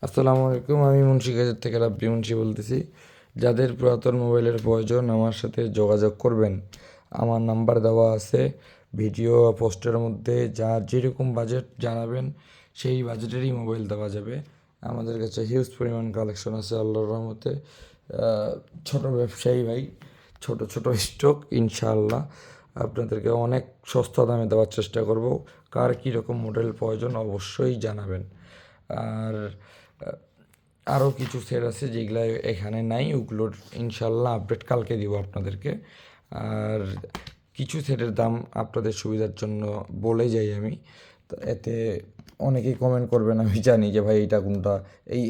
আসসালামু আলাইকুম, আমি মুন্সিগঞ্জ থেকে রাব্বি মুন্সি বলতেছি। যাদের পুরাতন মোবাইলের প্রয়োজন আমার সাথে যোগাযোগ করবেন। আমার নাম্বার দেওয়া আছে ভিডিও পোস্টের মধ্যে। যার যেরকম বাজেট জানাবেন সেই বাজেটেরই মোবাইল দেওয়া যাবে। আমাদের কাছে হিউজ পরিমাণ কালেকশন আছে আল্লাহর রহমতে। ছোট ব্যবসায়ী ভাই, ছোট ছোট স্টক ইনশাআল্লাহ আপনাদেরকে অনেক সস্তা দামে দেওয়ার চেষ্টা করব। কার কীরকম মডেল প্রয়োজন অবশ্যই জানাবেন। আর আরও কিছু সেট আছে যেগুলো এখানে নাই, ওগুলোর ইনশাল্লাহ আপডেট কালকে দিব আপনাদেরকে। আর কিছু সেটের দাম আপনাদের সুবিধার জন্য বলে যাই আমি, তো এতে অনেকেই কমেন্ট করবেন, আমি জানি যে ভাই এইটা কোনটা,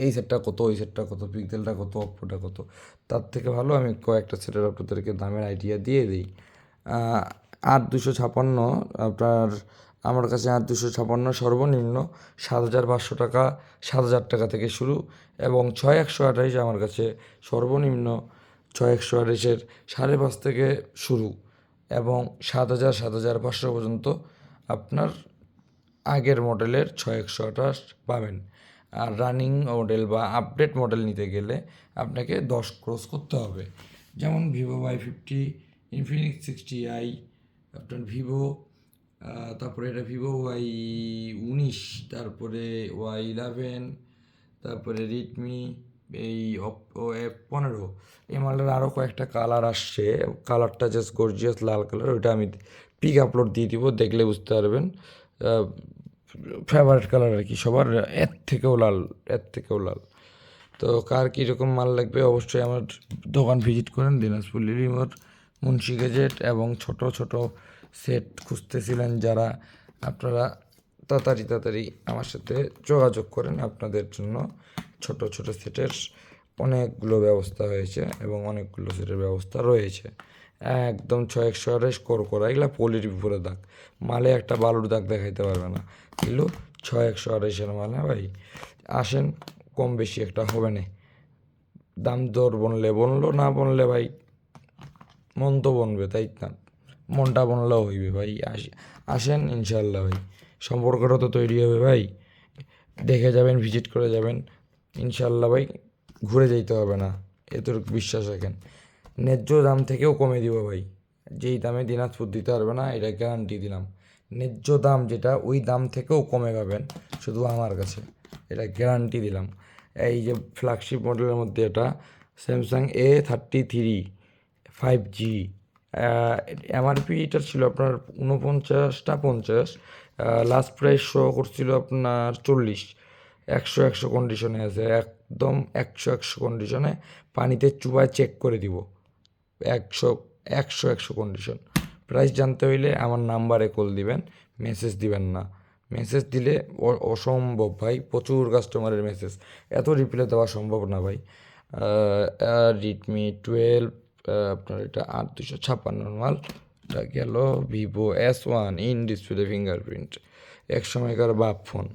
এই সেটটা কত, ওই সেটটা কত, পিক্সেলটা কত, অপ্পোটা কত। তার থেকে ভালো আমি কয়েকটা সেটের আপনাদেরকে দামের আইডিয়া দিয়ে দিই। ৮ ২৫৬ আপনার আমার কাছে ৮ ২৫৬ সর্বনিম্ন ৭,৫০০ টাকা, ৭,০০০ টাকা থেকে শুরু, এবং ৬ ১২৮ আমার কাছে সর্বনিম্ন ৬ ১২৮-এর ৫.৫ থেকে শুরু, এবং ৭,০০০ ৭,৫০০ পর্যন্ত আপনার আগের মডেলের ৬ ১২৮ পাবেন। আর রানিং মডেল বা আপডেট মডেল নিতে গেলে আপনাকে 10 ক্রস করতে হবে। যেমন ভিভো Y50, ইনফিনিক্স 60i, আপনার ভিভো, তারপরে এটা ভিভো Y19, তারপরে Y11, তারপরে রেডমি, এই অপো F15। এই মালটার আরও কয়েকটা কালার আসছে, কালারটা জাস্ট গর্জিয়াস লাল কালার, ওইটা আমি পিক আপলোড দিয়ে দিব, দেখলে বুঝতে পারবেন। ফেভারিট কালার আর কি সবার, এর থেকেও লাল, এর থেকেও লাল। তো কার কীরকম মাল লাগবে অবশ্যই আমার দোকান ভিজিট করেন, দিনাজপুর লিলি মোড়, মুন্সি গেজেট। এবং ছোট ছোট সেট খুঁজতেছিলেন যারা, আপনারা তাড়াতাড়ি আমার সাথে যোগাযোগ করেন। আপনাদের জন্য ছোট ছোট সেটের অনেকগুলো ব্যবস্থা হয়েছে এবং অনেকগুলো সেটের ব্যবস্থা রয়েছে। একদম ৬ ১২৮ করা, এগুলো পলির উপরে দাগ, মালে একটা বালুর দাগ দেখাইতে পারবে না, এগুলো ৬ ১২৮-এর মাল। হ্যাঁ ভাই, আসেন, কম বেশি একটা হবে না। দাম দর বনলো, না বনলে ভাই মন তো বনবে, তাই না? মনটা বনলেও হইবে ভাই। আসেন ইনশাল্লাহ ভাই, সম্পর্কটা তো তৈরি হবে ভাই। দেখে যাবেন, ভিজিট করে যাবেন ইনশাল্লাহ ভাই, ঘুরে যাইতে হবে না, এতটুকু বিশ্বাস রাখেন। ন্যায্য দাম থেকেও কমে দিব ভাই, যেই দামে দিনাজপুর দিতে পারবে না, এটা গ্যারান্টি দিলাম। ন্যায্য দাম যেটা, ওই দাম থেকেও কমে পাবেন শুধু আমার কাছে, এটা গ্যারান্টি দিলাম। এই যে ফ্ল্যাগশিপ মডেলের মধ্যে এটা স্যামসাং A33 5G, এমআরপি এটা ছিল আপনার 49টা 50, লাস্ট প্রাইস শো করছিল আপনার 40। ১০০ কন্ডিশনে আছে, একদম ১০০ কন্ডিশনে, পানিতে চুবায় চেক করে দিব। ১০০ কন্ডিশন। প্রাইস জানতে হইলে আমার নাম্বারে কল দিবেন, মেসেজ দিবেন না। মেসেজ দিলে অসম্ভব ভাই, প্রচুর কাস্টমারের মেসেজ, এত রিপ্লাই দেওয়া সম্ভব না ভাই। রেডমি 12, আপনার এটা ৮ ২৫৬ মাল। এটা গেল Vivo S1 in display fingerprint, এক সময়কার বাপ ফোন।